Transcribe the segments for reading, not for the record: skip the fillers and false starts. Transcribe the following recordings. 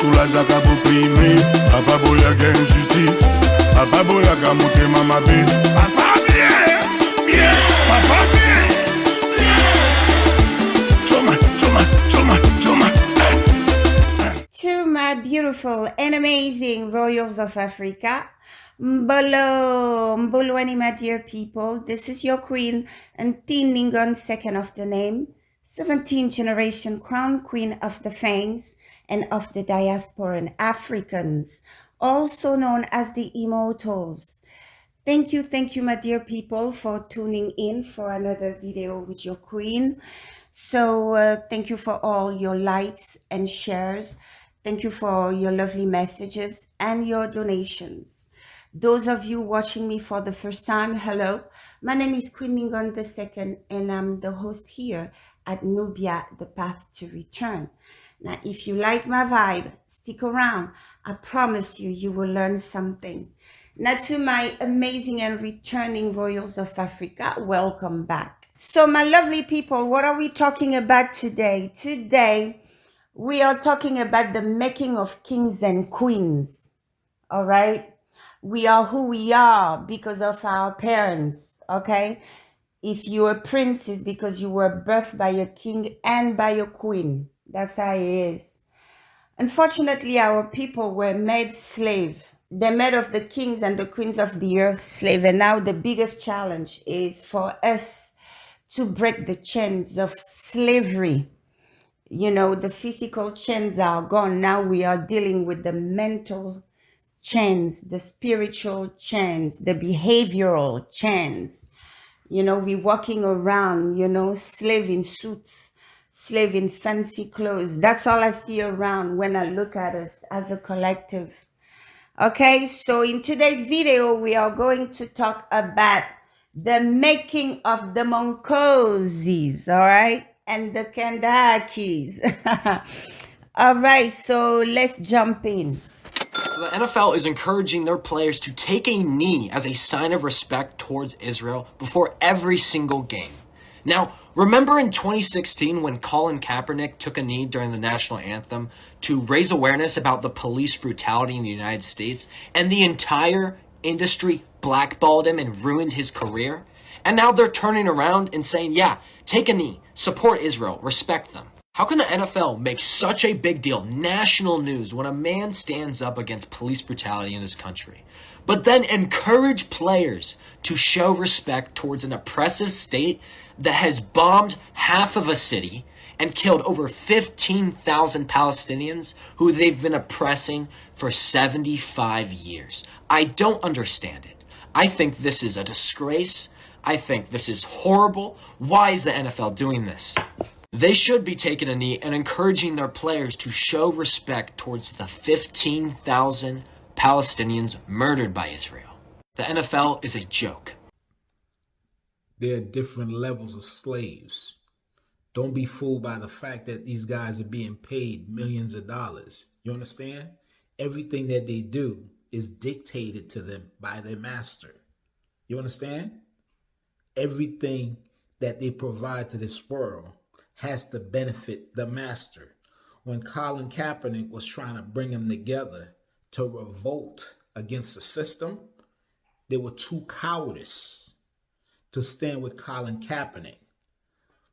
soulage à opprimer. Papa boya gain justice. Papa boya ka monter mama bé. Papa bien, bien, papa bien. Choma, choma, choma, choma. To my beautiful and amazing royals of Africa, Mbolo, Mbolweni, my dear people, this is your queen, Ngningone II of the name, 17th generation crown queen of the Fangs and of the Diasporan Africans, also known as the Immortals. Thank you, my dear people, for tuning in for another video with your queen. So thank you for all your likes and shares. Thank you for your lovely messages and your donations. Those of you watching me for the first time, hello. My name is Queen Ngningone II, and I'm the host here at Nubia, the Path to Return. Now, if you like my vibe, stick around. I promise you, you will learn something. Now, to my amazing and returning royals of Africa, welcome back. So, my lovely people, what are we talking about today? Today, we are talking about the making of kings and queens. All right? We are who we are because of our parents. Okay? If you're a prince, it's because you were birthed by a king and by a queen. That's how it is. Unfortunately, our people were made slave. They made of the kings and the queens of the earth slave. And now the biggest challenge is for us to break the chains of slavery. You know, the physical chains are gone. Now we are dealing with the mental chains, the spiritual chains, the behavioral chains. You know, we're walking around, you know, slave in suits, slave in fancy clothes. That's all I see around when I look at us as a collective. Okay, so in today's video, we are going to talk about the making of the Monkozis, all right, and the Kandakis. All right, so let's jump in. The NFL is encouraging their players to take a knee as a sign of respect towards Israel before every single game. Now, remember in 2016 when Colin Kaepernick took a knee during the national anthem to raise awareness about the police brutality in the United States, and the entire industry blackballed him and ruined his career? And now they're turning around and saying, yeah, take a knee, support Israel, respect them. How can the NFL make such a big deal, national news, when a man stands up against police brutality in his country, but then encourage players to show respect towards an oppressive state that has bombed half of a city and killed over 15,000 Palestinians who they've been oppressing for 75 years? I don't understand it. I think this is a disgrace. I think this is horrible. Why is the NFL doing this? They should be taking a knee and encouraging their players to show respect towards the 15,000 Palestinians murdered by Israel. The NFL is a joke. There are different levels of slaves. Don't be fooled by the fact that these guys are being paid millions of dollars. You understand? Everything that they do is dictated to them by their master. You understand? Everything that they provide to this world has to benefit the master. When Colin Kaepernick was trying to bring them together to revolt against the system, they were too cowardice to stand with Colin Kaepernick.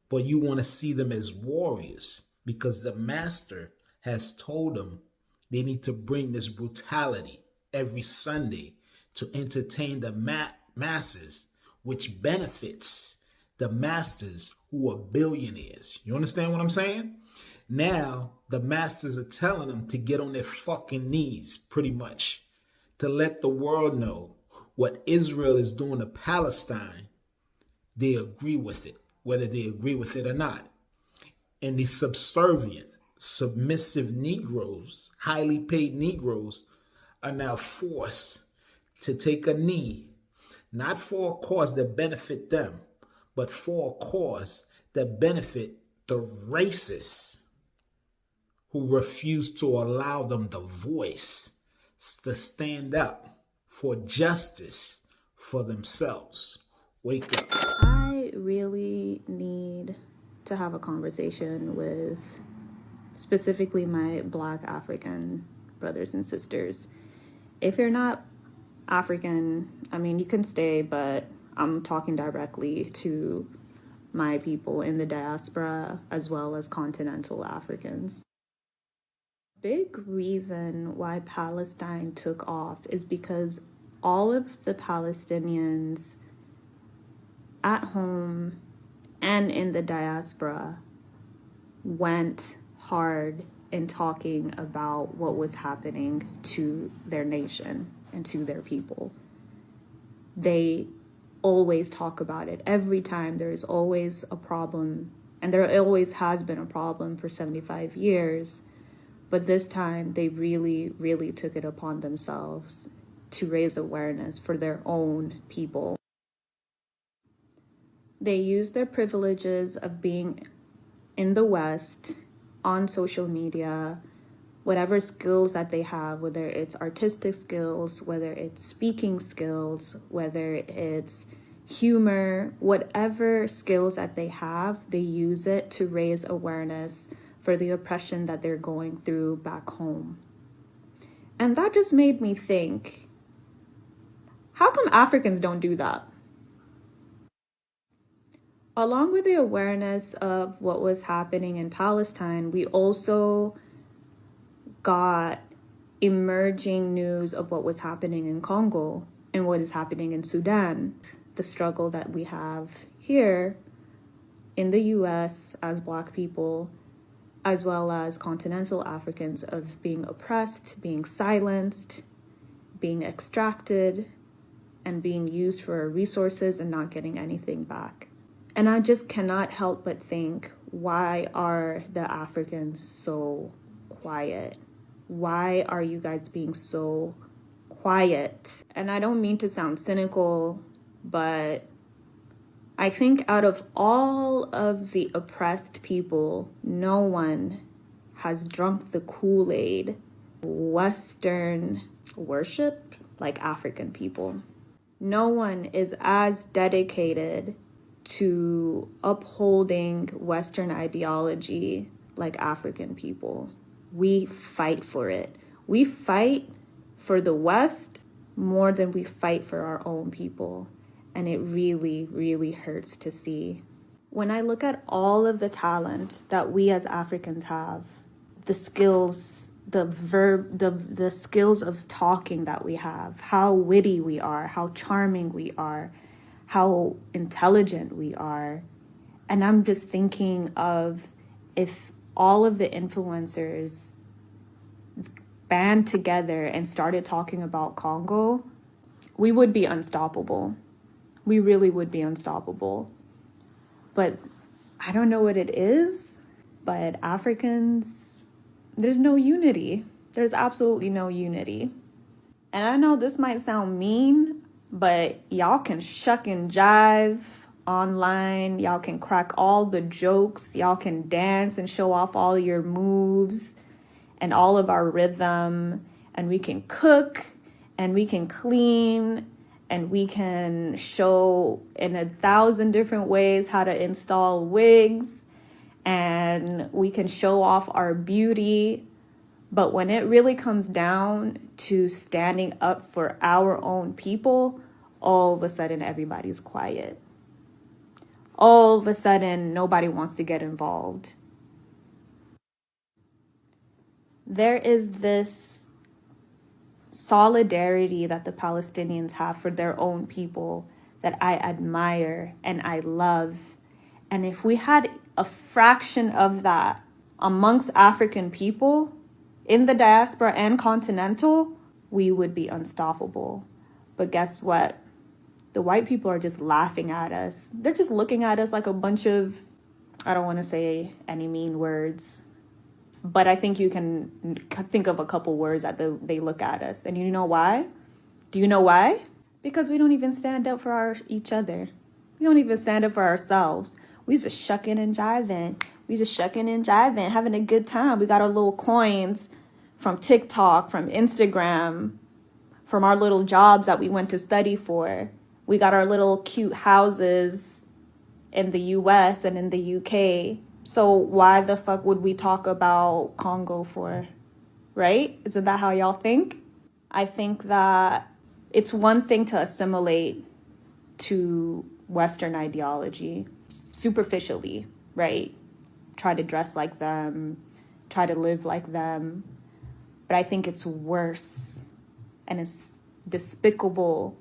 But you want to see them as warriors because the master has told them they need to bring this brutality every Sunday to entertain the masses, which benefits the masters who are billionaires. You understand what I'm saying? Now, the masters are telling them to get on their fucking knees, pretty much, to let the world know what Israel is doing to Palestine. They agree with it, whether they agree with it or not. And these subservient, submissive Negroes, highly paid Negroes, are now forced to take a knee, not for a cause that benefit them, but for a cause that benefit the racists who refuse to allow them the voice to stand up for justice for themselves. Wake up. I really need to have a conversation with specifically my Black African brothers and sisters. If you're not African, I mean, you can stay, but I'm talking directly to my people in the diaspora as well as continental Africans. Big reason why Palestine took off is because all of the Palestinians at home and in the diaspora went hard in talking about what was happening to their nation and to their people. They always talk about it. Every time there's always a problem, and there always has been a problem for 75 years, but this time they really, really took it upon themselves to raise awareness for their own people. They used their privileges of being in the West, on social media, whatever skills that they have, whether it's artistic skills, whether it's speaking skills, whether it's humor, whatever skills that they have, they use it to raise awareness for the oppression that they're going through back home. And that just made me think, how come Africans don't do that? Along with the awareness of what was happening in Palestine, we also got emerging news of what was happening in Congo and what is happening in Sudan. The struggle that we have here in the US as Black people, as well as continental Africans, of being oppressed, being silenced, being extracted, and being used for resources and not getting anything back. And I just cannot help but think, why are the Africans so quiet? Why are you guys being so quiet? And I don't mean to sound cynical, but I think out of all of the oppressed people, no one has drunk the Kool-Aid, Western worship, like African people. No one is as dedicated to upholding Western ideology like African people. We fight for it. We fight for the West more than we fight for our own people. And it really, really hurts to see. When I look at all of the talent that we as Africans have, the skills, the skills of talking that we have, how witty we are, how charming we are, how intelligent we are. And I'm just thinking of, if all of the influencers band together and started talking about Congo, we would be unstoppable. We really would be unstoppable. But I don't know what it is, but Africans, there's no unity. There's absolutely no unity. And I know this might sound mean, but y'all can shuck and jive online. Y'all can crack all the jokes. Y'all can dance and show off all your moves and all of our rhythm. And we can cook and we can clean and we can show in 1,000 different ways how to install wigs. And we can show off our beauty. But when it really comes down to standing up for our own people, all of a sudden everybody's quiet. All of a sudden nobody wants to get involved. There is this solidarity that the Palestinians have for their own people that I admire and I love. And if we had a fraction of that amongst African people, in the diaspora and continental, we would be unstoppable. But guess what? The white people are just laughing at us. They're just looking at us like a bunch of, I don't want to say any mean words, but I think you can think of a couple words that they look at us. And you know why? Do you know why? Because we don't even stand up for each other. We don't even stand up for ourselves. We just shucking and jiving. Having a good time. We got our little coins from TikTok, from Instagram, from our little jobs that we went to study for. We got our little cute houses in the US and in the UK. So why the fuck would we talk about Congo for, right? Isn't that how y'all think? I think that it's one thing to assimilate to Western ideology superficially, right? Try to dress like them, try to live like them. But I think it's worse and it's despicable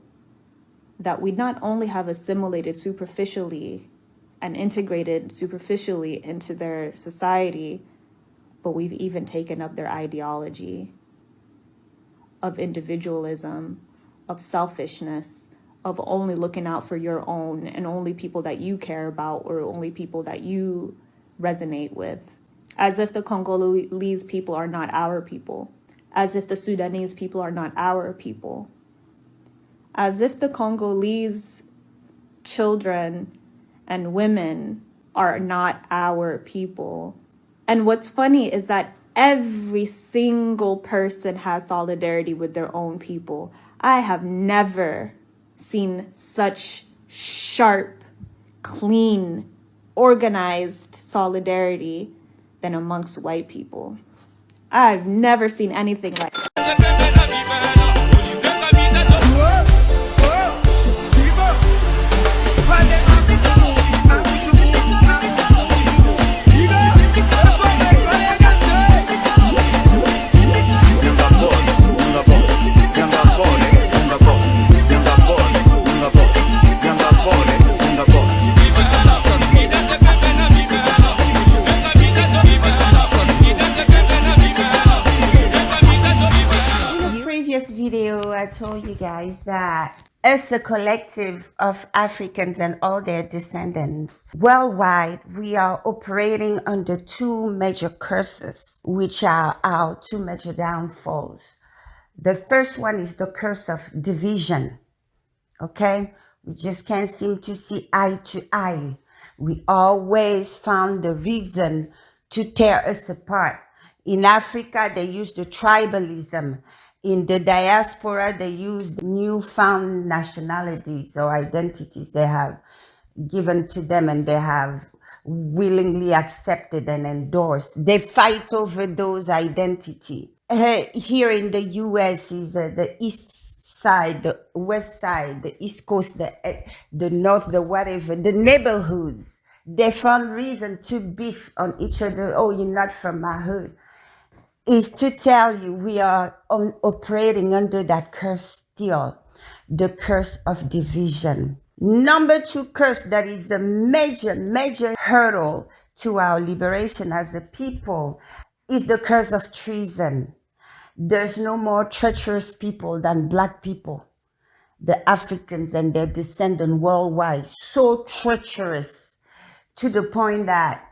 that we not only have assimilated superficially and integrated superficially into their society, but we've even taken up their ideology of individualism, of selfishness, of only looking out for your own and only people that you care about or only people that you resonate with. As if the Congolese people are not our people. As if the Sudanese people are not our people. As if the Congolese children and women are not our people. And what's funny is that every single person has solidarity with their own people. I have never seen such sharp, clean, organized solidarity than amongst white people. I've never seen anything like it. Video, I told you guys that as a collective of Africans and all their descendants worldwide, we are operating under two major curses, which are our two major downfalls. The first one is the curse of division. Okay, we just can't seem to see eye to eye. We always found the reason to tear us apart. In Africa, they use the tribalism. In the diaspora, they use the newfound nationalities or identities they have given to them and they have willingly accepted and endorsed. They fight over those identities. Here in the US is the East Side, the West Side, the East Coast, the North, the whatever, the neighborhoods. They found reason to beef on each other. Oh, you're not from my hood. Is to tell you we are operating under that curse still, the curse of division. Number two curse that is the major hurdle to our liberation as a people is the curse of treason. There's no more treacherous people than Black people. The Africans and their descendants worldwide, so treacherous to the point that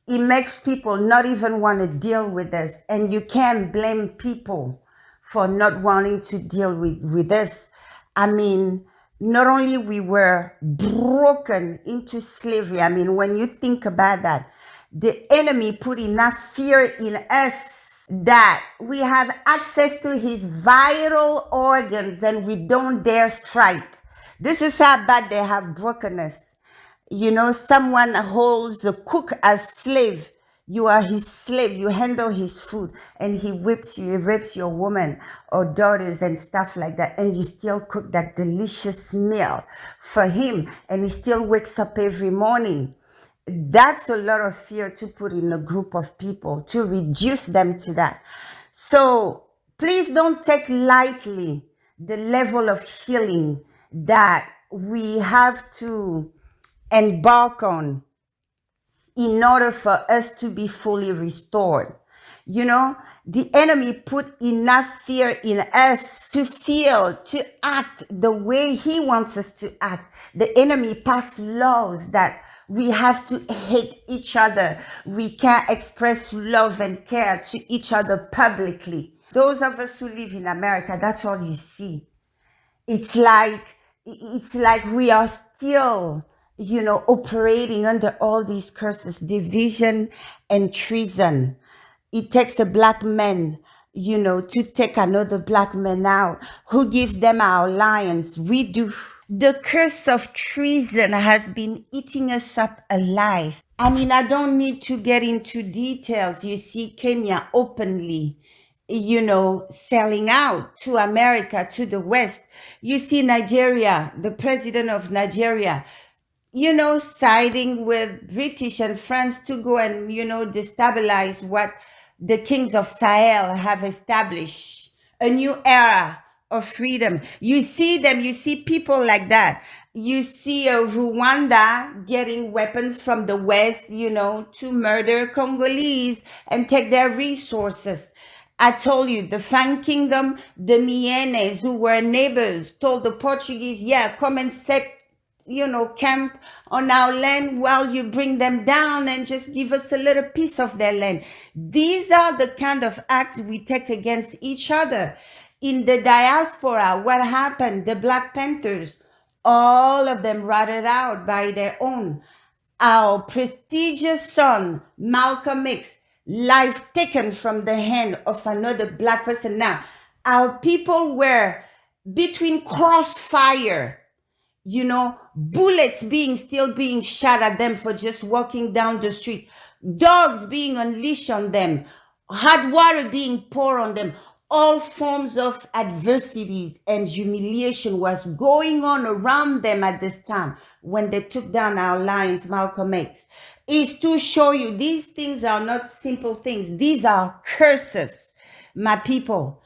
it makes people not even want to deal with us. And you can't blame people for not wanting to deal with us. I mean, not only we were broken into slavery. I mean, when you think about that, the enemy put enough fear in us that we have access to his vital organs and we don't dare strike. This is how bad they have broken us. You know, someone holds a cook as slave. You are his slave. You handle his food and he whips you, he rapes your woman or daughters and stuff like that. And you still cook that delicious meal for him and he still wakes up every morning. That's a lot of fear to put in a group of people, to reduce them to that. So please don't take lightly the level of healing that we have to embark on in order for us to be fully restored. You know, the enemy put enough fear in us to feel, to act the way he wants us to act. The enemy passed laws that we have to hate each other. We can't express love and care to each other publicly. Those of us who live in America, that's all you see. It's like we are still, you know, operating under all these curses, division and treason. It takes a Black man, you know, to take another Black man out. Who gives them our alliance? We do. The curse of treason has been eating us up alive. I mean, I don't need to get into details. You see Kenya openly, selling out to America, to the West. You see Nigeria, the president of Nigeria, siding with British and France to go and, destabilize what the kings of Sahel have established, a new era of freedom. You see them, you see people like that. You see Rwanda getting weapons from the West, to murder Congolese and take their resources. I told you, the Fan Kingdom, the Mienes, who were neighbors, told the Portuguese, yeah, come and set camp on our land while you bring them down and just give us a little piece of their land. These are the kind of acts we take against each other. In the diaspora, what happened? The Black Panthers, all of them rotted out by their own. Our prestigious son, Malcolm X, life taken from the hand of another Black person. Now, our people were between crossfire, bullets still being shot at them for just walking down the street, dogs being unleashed on them, hot water being poured on them. All forms of adversities and humiliation was going on around them at this time when they took down our lions, Malcolm X. Is to show you these things are not simple things. These are curses, my people.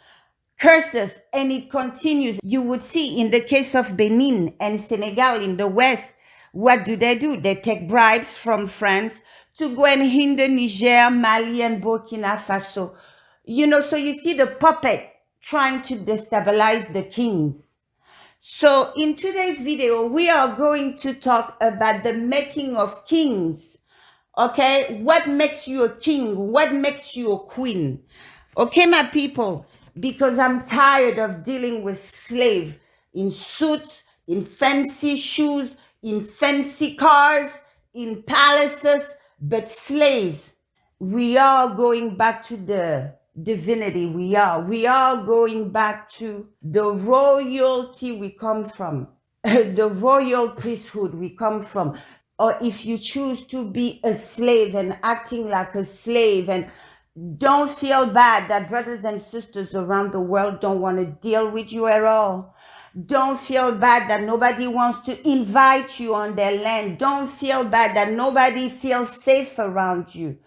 Curses, and it continues. You would see in the case of Benin and Senegal in the West, what do? They take bribes from France to go and hinder Niger, Mali, and Burkina Faso. So you see the puppet trying to destabilize the kings. So in today's video, we are going to talk about the making of kings. Okay, what makes you a king? What makes you a queen? Okay, my people, because I'm tired of dealing with slaves in suits, in fancy shoes, in fancy cars, in palaces, but slaves. We are going back to the divinity. We are going back to the royalty we come from, the royal priesthood we come from. Or if you choose to be a slave and acting like a slave, and don't feel bad that brothers and sisters around the world don't want to deal with you at all. Don't feel bad that nobody wants to invite you on their land. Don't feel bad that nobody feels safe around you.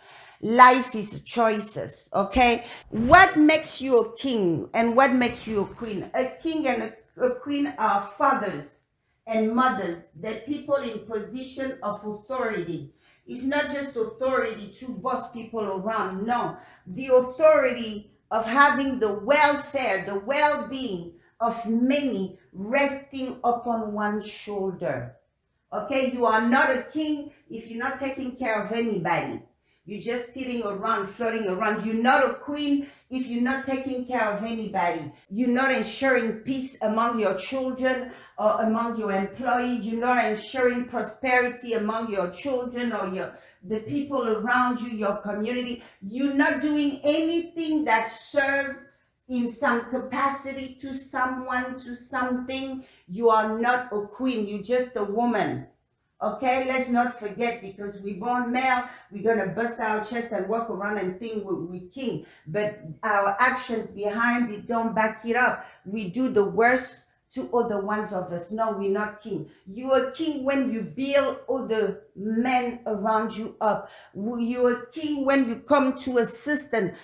Life is choices, okay? What makes you a king and what makes you a queen? A king and a queen are fathers and mothers, the people in position of authority. It's not just authority to boss people around. No, the authority of having the welfare, the well-being of many resting upon one shoulder. Okay, you are not a king if you're not taking care of anybody. You're just sitting around, floating around. You're not a queen if you're not taking care of anybody. You're not ensuring peace among your children or among your employees. You're not ensuring prosperity among your children or the people around you, your community. You're not doing anything that serves in some capacity to someone, to something. You are not a queen. You're just a woman. Okay, let's not forget, because we born male, we're going to bust our chest and walk around and think we're king. But our actions behind it don't back it up. We do the worst to other ones of us. No, we're not king. You're a king when you build other men around you up. You're a king when you come to a sister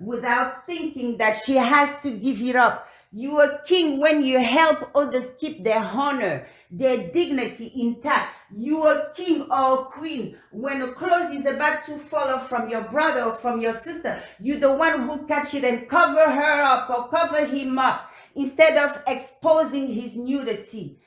without thinking that she has to give it up. You are king when you help others keep their honor, their dignity intact. You are king or queen when a clothes is about to fall off from your brother or from your sister. You're the one who catch it and cover her up or cover him up instead of exposing his nudity.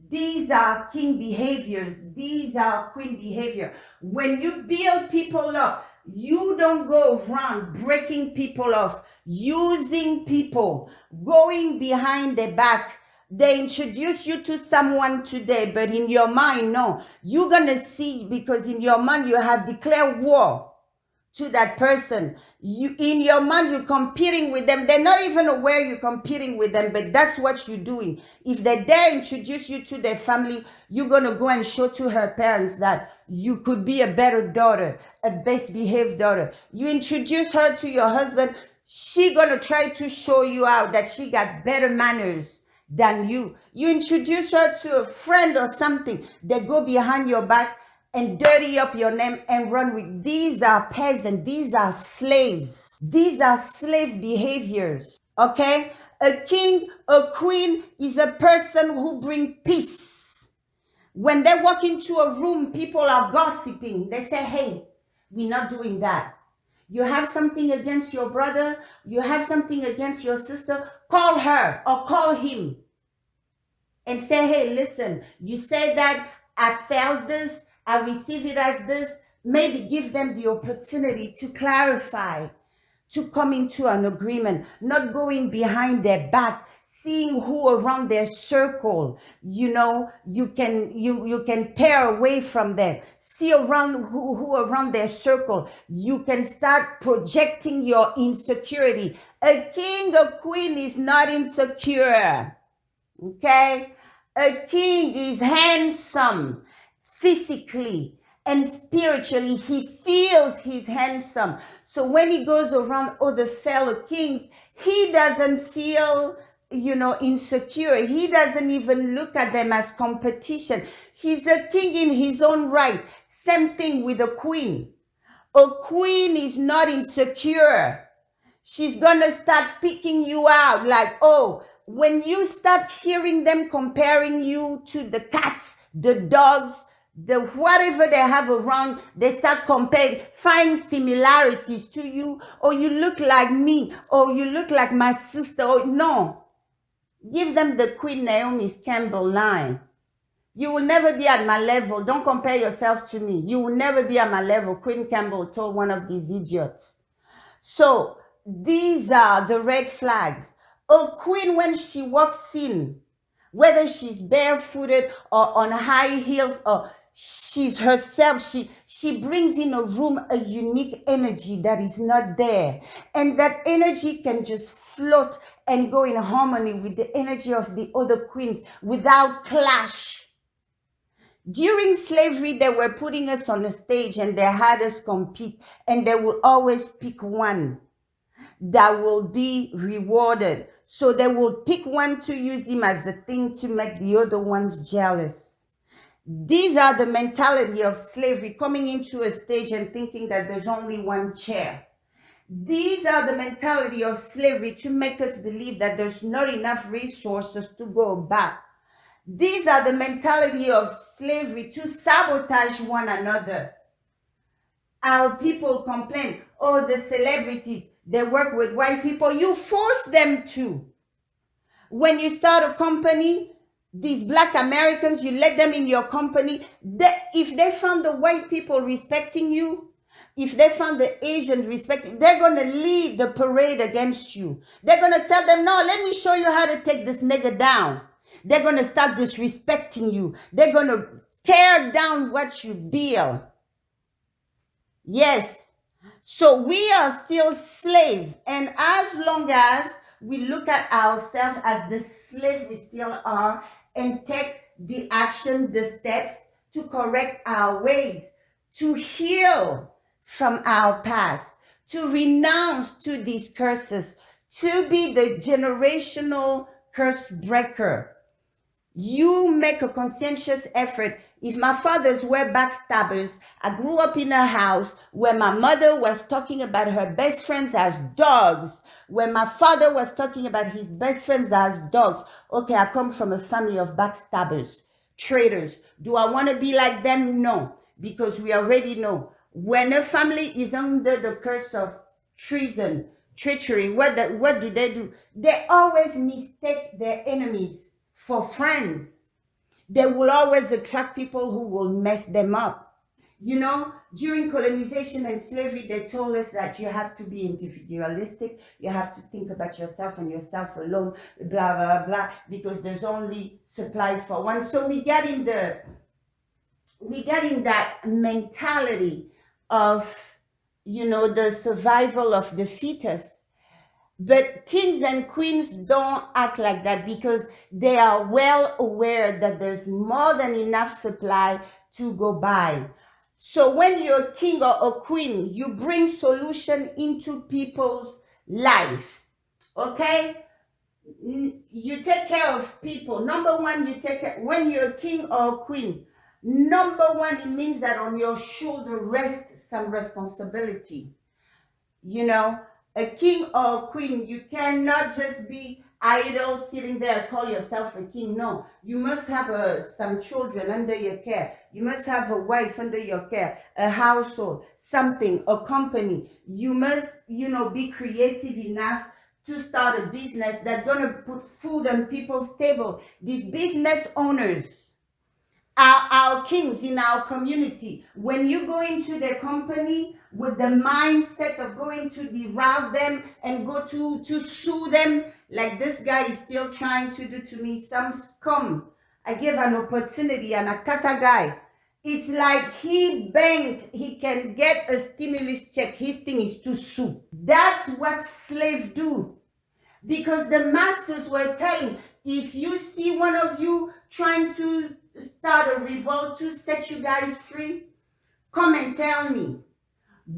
These are king behaviors. These are queen behavior. When you build people up, you don't go around breaking people off, using people, going behind their back. They introduce you to someone today, but in your mind, no. You're going to see, because in your mind, you have declared war. to that person. You, in your mind, you're competing with them. They're not even aware you're competing with them, but that's what you're doing. If they dare introduce you to their family, you're going to go and show to her parents that you could be a better daughter, a best behaved daughter. You introduce her to your husband, she going to try to show you out that she got better manners than you. You introduce her to a friend or something, they go behind your back and dirty up your name and run with. These are peasants. These are slaves. These are slave behaviors. Okay? A king, a queen is a person who brings peace. When they walk into a room, people are gossiping. They say, hey, we're not doing that. You have something against your brother, you have something against your sister, call her or call him and say, hey, listen, you said that, I felt this, I receive it as this. Maybe give them the opportunity to clarify, to come into an agreement, not going behind their back, seeing who around their circle, you know, you can tear away from them. See around who around their circle. You can start projecting your insecurity. A king, a queen is not insecure. Okay? A king is handsome physically and spiritually. He feels he's handsome. So when he goes around other fellow kings, he doesn't feel, you know, insecure. He doesn't even look at them as competition. He's a king in his own right. Same thing with a queen. A queen is not insecure. She's gonna start picking you out like, oh, when you start hearing them comparing you to the cats, the dogs, the whatever they have around, they start comparing, find similarities to you. Oh, you look like me. Oh, you look like my sister. Oh, no. Give them the Queen Naomi Campbell line. You will never be at my level. Don't compare yourself to me. You will never be at my level. Queen Campbell told one of these idiots. So these are the red flags. A queen, when she walks in, whether she's barefooted or on high heels or she's herself, she brings in a room a unique energy that is not there. And that energy can just float and go in harmony with the energy of the other queens without clash. During slavery, they were putting us on a stage and they had us compete, and they would always pick one that will be rewarded. So they will pick one to use him as a thing to make the other ones jealous. These are the mentality of slavery, coming into a stage and thinking that there's only one chair. These are the mentality of slavery to make us believe that there's not enough resources to go back. These are the mentality of slavery to sabotage one another. Our people complain, oh, the celebrities, they work with white people. You force them to. When you start a company, these Black Americans, you let them in your company. If they found the white people respecting you, if they found the Asians respecting, they're going to lead the parade against you. They're going to tell them, no, let me show you how to take this nigga down. They're going to start disrespecting you. They're going to tear down what you build. Yes. So we are still slaves. And as long as we look at ourselves as the slave we still are and take the action, the steps to correct our ways, to heal from our past, to renounce to these curses, to be the generational curse breaker. You make a conscientious effort. If my fathers were backstabbers, I grew up in a house where my mother was talking about her best friends as dogs, where my father was talking about his best friends as dogs. Okay, I come from a family of backstabbers, traitors. Do I want to be like them? No, because we already know when a family is under the curse of treason, treachery, what do? They always mistake their enemies for friends. They will always attract people who will mess them up. You know, during colonization and slavery, they told us that you have to be individualistic. You have to think about yourself and yourself alone, blah, blah, blah, because there's only supply for one. So we got in that mentality of, the survival of the fittest. But kings and queens don't act like that because they are well aware that there's more than enough supply to go by. So when you're a king or a queen, you bring solution into people's life. Okay? You take care of people. Number one, you take care. When you're a king or a queen, number one, it means that on your shoulder rests some responsibility. A king or a queen, you cannot just be idle sitting there, call yourself a king. No, you must have some children under your care. You must have a wife under your care, a household, something, a company. You must, be creative enough to start a business that's going to put food on people's table. These business owners are our kings in our community. When you go into the company with the mindset of going to deride them and go to sue them, like this guy is still trying to do to me, some scum. I gave an opportunity and a kata guy. It's like he banked, he can get a stimulus check. His thing is to sue. That's what slaves do. Because the masters were telling, if you see one of you trying to start a revolt to set you guys free, come and tell me.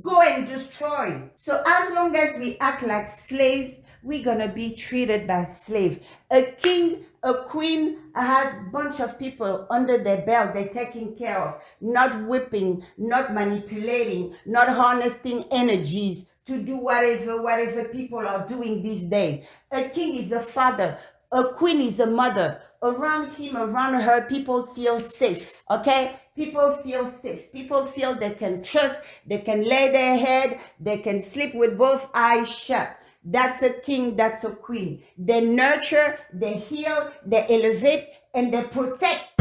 Go and destroy. So as long as we act like slaves, we're gonna be treated by slaves. A king, a queen has a bunch of people under their belt they're taking care of, not whipping, not manipulating, not harnessing energies to do whatever people are doing these days. A king is a father. A queen is a mother. Around him, around her, people feel safe, okay? People feel safe. People feel they can trust, they can lay their head, they can sleep with both eyes shut. That's a king, that's a queen. They nurture, they heal, they elevate, and they protect.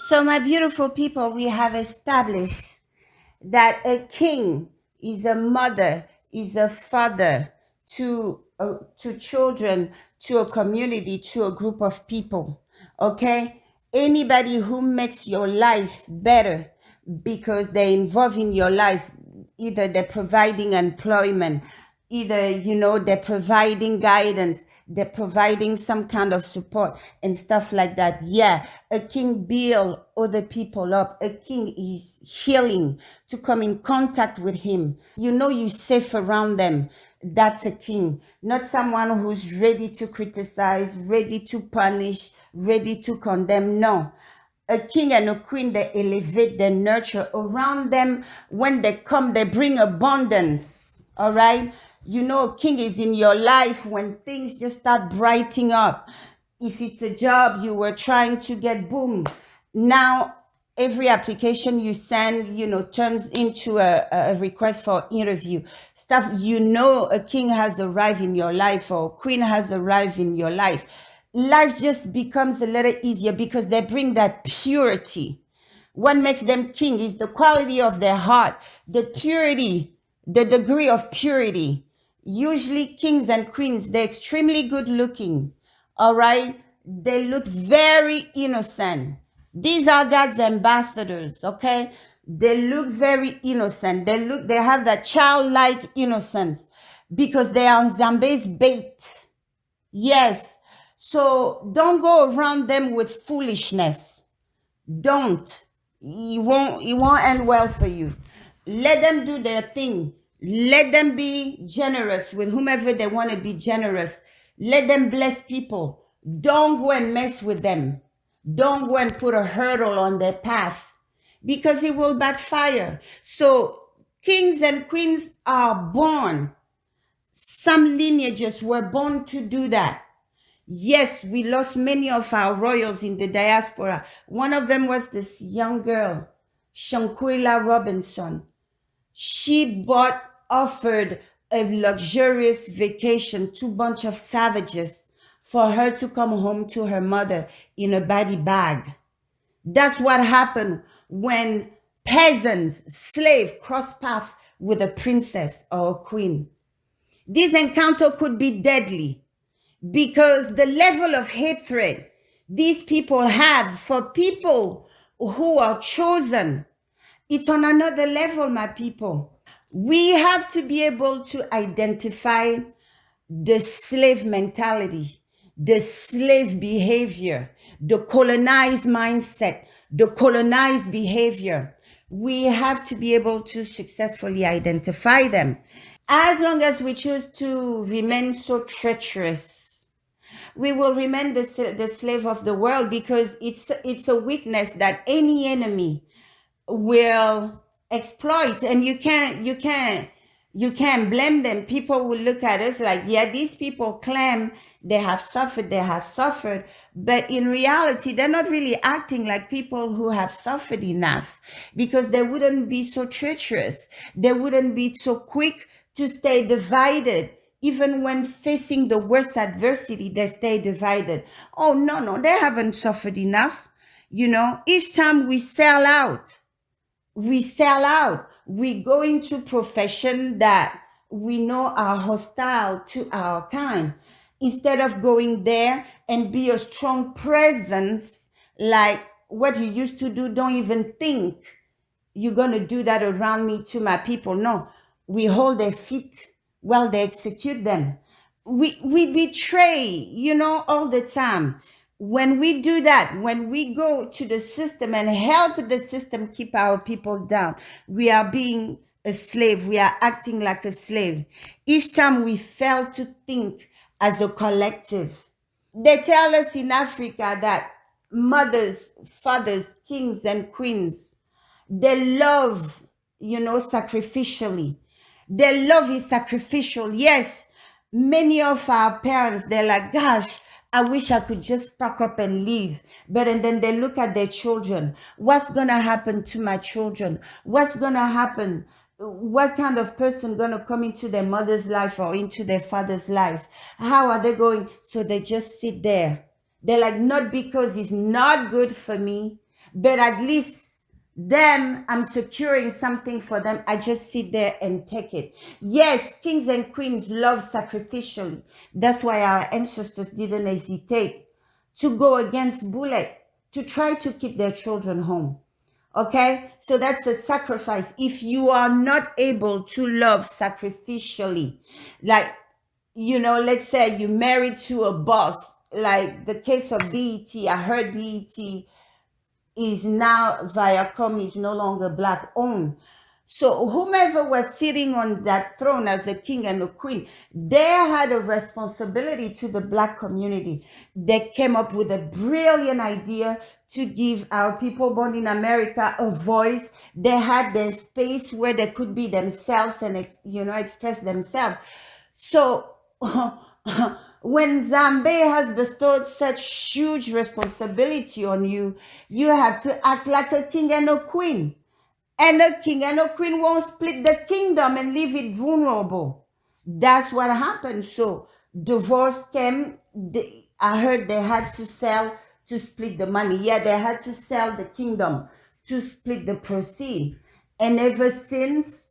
So my beautiful people, we have established that a king is a mother, is a father to children, to a community, to a group of people. Okay? Anybody who makes your life better because they're involved in your life, either they're providing employment, either, they're providing guidance, they're providing some kind of support and stuff like that. Yeah, a king builds other people up. A king is healing to come in contact with him. You're safe around them. That's a king, not someone who's ready to criticize, ready to punish, ready to condemn. No. A king and a queen, they elevate, they nurture around them. When they come, they bring abundance. All right? A king is in your life when things just start brightening up. If it's a job you were trying to get, boom. Now, every application you send, turns into a request for interview. Stuff, a king has arrived in your life or a queen has arrived in your life. Life just becomes a little easier because they bring that purity. What makes them king is the quality of their heart, the purity, the degree of purity. Usually kings and queens, they're extremely good looking. All right? They look very innocent. These are God's ambassadors, okay? They look very innocent. They have that childlike innocence because they are Zambe's bait. Yes. So don't go around them with foolishness. Don't. It won't end well for you. Let them do their thing. Let them be generous with whomever they want to be generous. Let them bless people. Don't go and mess with them. Don't go and put a hurdle on their path because it will backfire. So kings and queens are born. Some lineages were born to do that. Yes, we lost many of our royals in the diaspora. One of them was this young girl, Shanquilla Robinson. She offered a luxurious vacation to a bunch of savages for her to come home to her mother in a body bag. That's what happened when peasants, slaves, cross paths with a princess or a queen. This encounter could be deadly. because the level of hatred these people have for people who are chosen, it's on another level, my people. We have to be able to identify the slave mentality, the slave behavior, the colonized mindset, the colonized behavior. We have to be able to successfully identify them. As long as we choose to remain so treacherous, we will remain the slave of the world, because it's a weakness that any enemy will exploit, and you can't blame them. People will look at us like, yeah, these people claim they have suffered, but in reality they're not really acting like people who have suffered enough, because they wouldn't be so treacherous, they wouldn't be so quick to stay divided. Even when facing the worst adversity, they stay divided. Oh no, they haven't suffered enough. Each time we sell out, we go into profession that we know are hostile to our kind, instead of going there and be a strong presence, like what you used to do. Don't even think you're going to do that around me, to my people. No, we hold their feet while they execute them. We betray, all the time. When we do that, when we go to the system and help the system keep our people down, we are being a slave. We are acting like a slave. Each time we fail to think as a collective. They tell us in Africa that mothers, fathers, kings, and queens, they love, sacrificially. Their love is sacrificial. Yes, many of our parents, they're like, gosh, I wish I could just pack up and leave. And then they look at their children. What's going to happen to my children? What's going to happen? What kind of person going to come into their mother's life or into their father's life? How are they going? So they just sit there. They're like, not because it's not good for me, but at least them, I'm securing something for them. I just sit there and take it. Yes, kings and queens love sacrificially. That's why our ancestors didn't hesitate to go against bullet, to try to keep their children home. Okay, so that's a sacrifice. If you are not able to love sacrificially, like, let's say you married to a boss, like the case of BET. I heard BET is now, Viacom is no longer Black owned. So whomever was sitting on that throne as a king and a queen, they had a responsibility to the Black community. They came up with a brilliant idea to give our people born in America a voice. They had their space where they could be themselves and, express themselves. So when Zambia has bestowed such huge responsibility on you, you have to act like a king and a queen. And a king and a queen won't split the kingdom and leave it vulnerable. That's what happened. So divorce came. I heard they had to sell to split the money. Yeah, they had to sell the kingdom to split the proceeds. And ever since,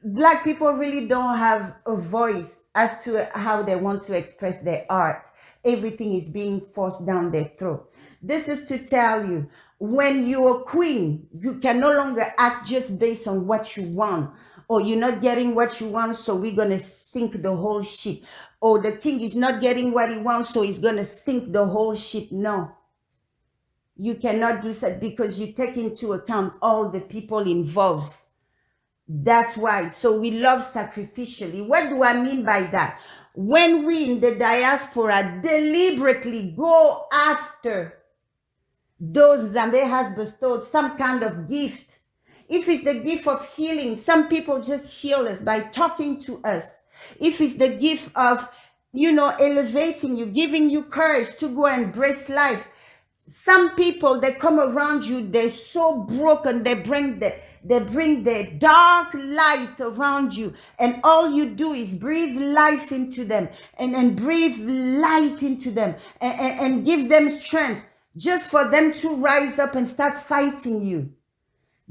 Black people really don't have a voice as to how they want to express their art. Everything is being forced down their throat. This is to tell you, when you're a queen, you can no longer act just based on what you want. Or you're not getting what you want, so we're going to sink the whole ship. Or the king is not getting what he wants, so he's going to sink the whole ship. No. You cannot do that, because you take into account all the people involved. That's why. So we love sacrificially. What do I mean by that? When we in the diaspora deliberately go after those Zambia has bestowed some kind of gift. If it's the gift of healing, some people just heal us by talking to us. If it's the gift of, elevating you, giving you courage to go and embrace life. Some people, they come around you, they're so broken, they bring the dark light around you, and all you do is breathe life into them and breathe light into them and give them strength just for them to rise up and start fighting you.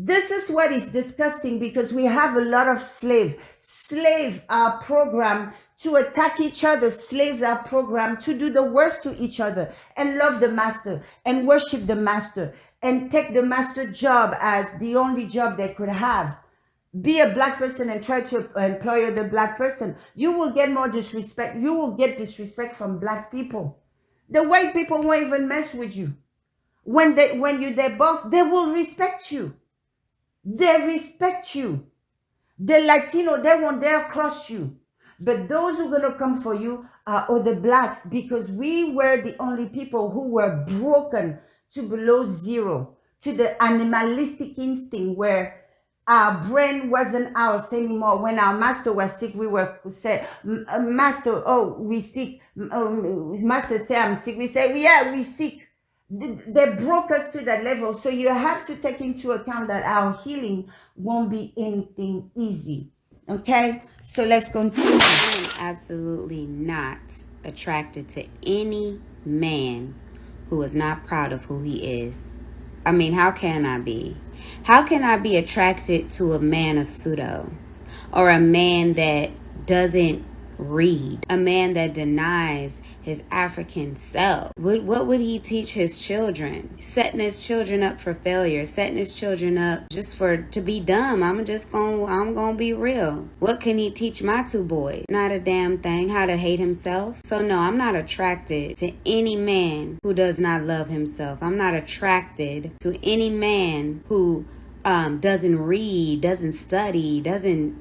This is what is disgusting, because we have a lot of slaves. Slaves are programmed to attack each other. Slaves are programmed to do the worst to each other and love the master and worship the master and take the master job as the only job they could have. Be a black person and try to employ the black person. You will get more disrespect. You will get disrespect from black people. The white people won't even mess with you. When you're their boss, they will respect you. They respect you. The Latino, they won't dare cross you. But those who are going to come for you are other blacks, because we were the only people who were broken to below zero, to the animalistic instinct where our brain wasn't ours anymore. When our master was sick, we were said, Master, oh, we sick. Master say, I'm sick. We say, yeah, we sick. They broke us to that level. So you have to take into account that our healing won't be anything easy. Okay? So let's continue. I am absolutely not attracted to any man who is not proud of who he is. I mean, how can I be? How can I be attracted to a man of pseudo, or a man that doesn't read, a man that denies his African self? What would he teach his children? Setting his children up for failure, setting his children up just to be dumb. I'm gonna be real. What can he teach my two boys? Not a damn thing. How to hate himself. So no, I'm not attracted to any man who does not love himself. I'm not attracted to any man who doesn't read, doesn't study, doesn't,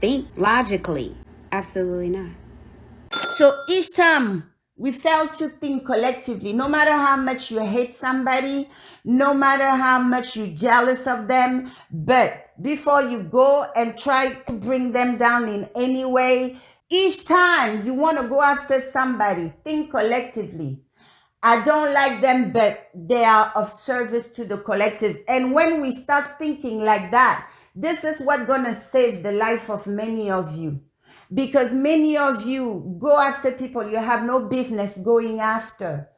think logically. Absolutely not. So each time we fail to think collectively, no matter how much you hate somebody, no matter how much you're jealous of them, but before you go and try to bring them down in any way, each time you want to go after somebody, think collectively. I don't like them, but they are of service to the collective. And when we start thinking like that, this is what's going to save the life of many of you. Because many of you go after people you have no business going after.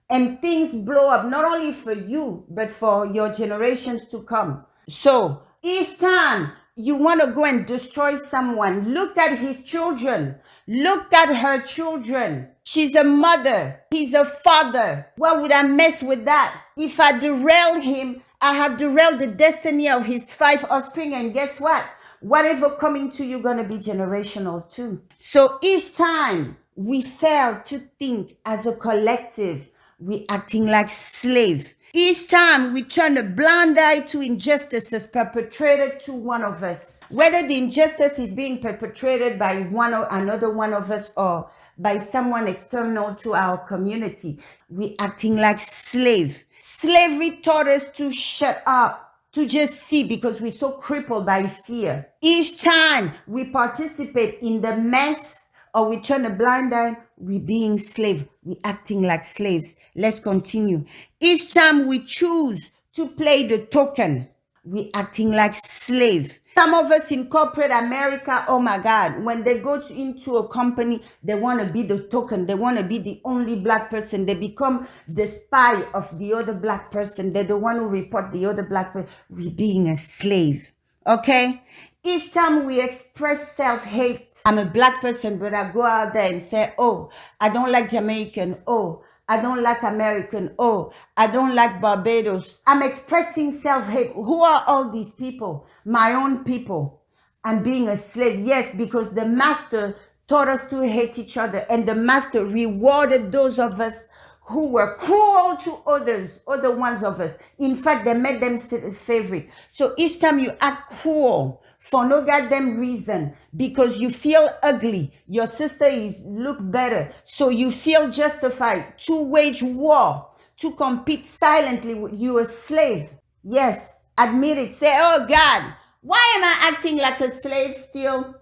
And things blow up, not only for you, but for your generations to come. So each time you want to go and destroy someone, look at his children. Look at her children. She's a mother. He's a father. Why would I mess with that? If I derail him, I have derailed the destiny of his 5 offspring. And guess what? Whatever coming to you gonna be generational too. So each time we fail to think as a collective, we acting like slaves. Each time we turn a blind eye to injustices perpetrated to one of us, whether the injustice is being perpetrated by another one of us or by someone external to our community, we acting like slaves. Slavery taught us to shut up, to just see, because we're so crippled by fear. Each time we participate in the mess or we turn a blind eye, we're being slaves. We're acting like slaves. Let's continue. Each time we choose to play the token, we're acting like slaves. Some of us in corporate America, oh my God, when they go into a company, they want to be the token. They want to be the only black person. They become the spy of the other black person. They're the one who report the other black person. We're being a slave. Okay? Each time we express self-hate, I'm a black person, but I go out there and say, oh, I don't like Jamaican. Oh, I don't like American. Oh, I don't like Barbados. I'm expressing self-hate. Who are all these people? My own people. I'm being a slave. Yes, because the master taught us to hate each other, and the master rewarded those of us who were cruel to others, other ones of us. In fact, they made them his favorite. So each time you act cruel for no goddamn reason, because you feel ugly, your sister look better, so you feel justified to wage war, to compete silently with you, a slave. Yes, admit it. Say, oh God, why am I acting like a slave still?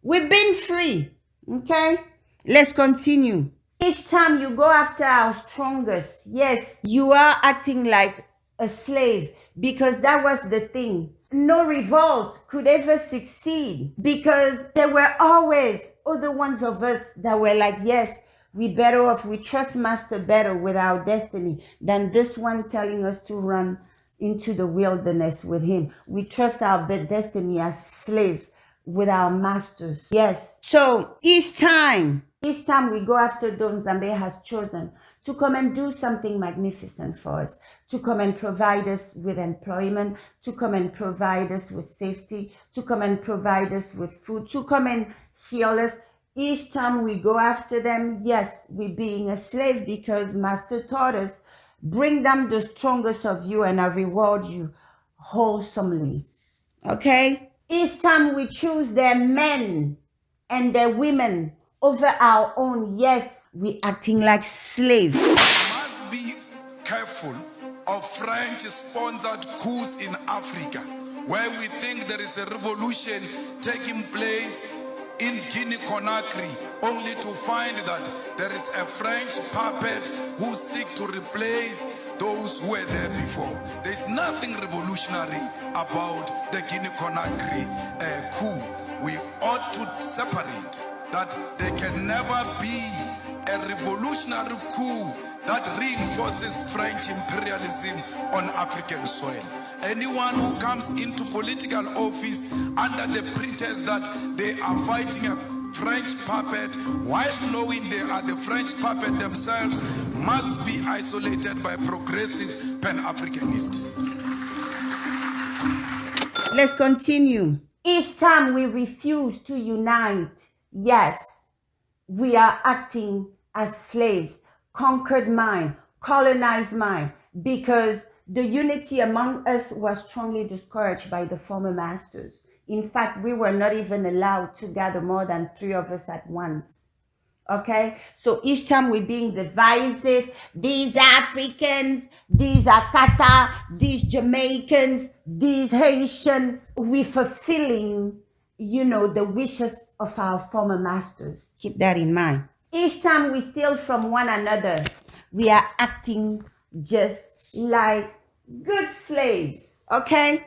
We've been free. Okay? Let's continue. Each time you go after our strongest, yes, you are acting like a slave, because that was the thing. No revolt could ever succeed, because there were always other ones of us that were like, yes, we better off, we trust master better with our destiny than this one telling us to run into the wilderness with him. We trust our destiny as slaves with our masters. Yes. So each time we go after those Nzambe has chosen to come and do something magnificent for us, to come and provide us with employment, to come and provide us with safety, to come and provide us with food, to come and heal us. Each time we go after them, yes, we're being a slave because Master taught us, bring them the strongest of you and I reward you wholesomely. Okay? Each time we choose their men and their women over our own, yes, we're acting like slaves. We must be careful of French-sponsored coups in Africa, where we think there is a revolution taking place in Guinea-Conakry, only to find that there is a French puppet who seeks to replace those who were there before. There's nothing revolutionary about the Guinea-Conakry coup. We ought to separate that there can never be a revolutionary coup that reinforces French imperialism on African soil. Anyone who comes into political office under the pretense that they are fighting a French puppet, while knowing they are the French puppet themselves, must be isolated by progressive Pan-Africanists. Let's continue. Each time we refuse to unite, yes, we are acting as slaves, conquered mind, colonized mind, because the unity among us was strongly discouraged by the former masters. In fact, we were not even allowed to gather more than 3 of us at once. Okay? So each time we're being divisive, these Africans, these Akata, these Jamaicans, these Haitians, we're fulfilling, the wishes of our former masters. Keep that in mind. Each time we steal from one another, we are acting just like good slaves. Okay?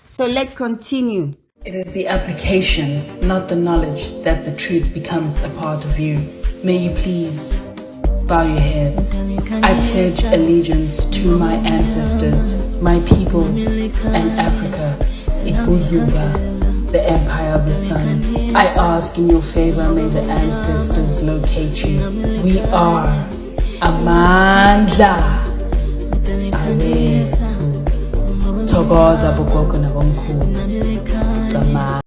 So let's continue. It is the application, not the knowledge, that the truth becomes a part of you. May you please bow your heads. I pledge allegiance to my ancestors, my people, and Africa, Iguzuba, the empire of the sun. I ask in your favor, may the ancestors locate you. We are Amandla. Abetu. Togoza Bogoko Nabonku.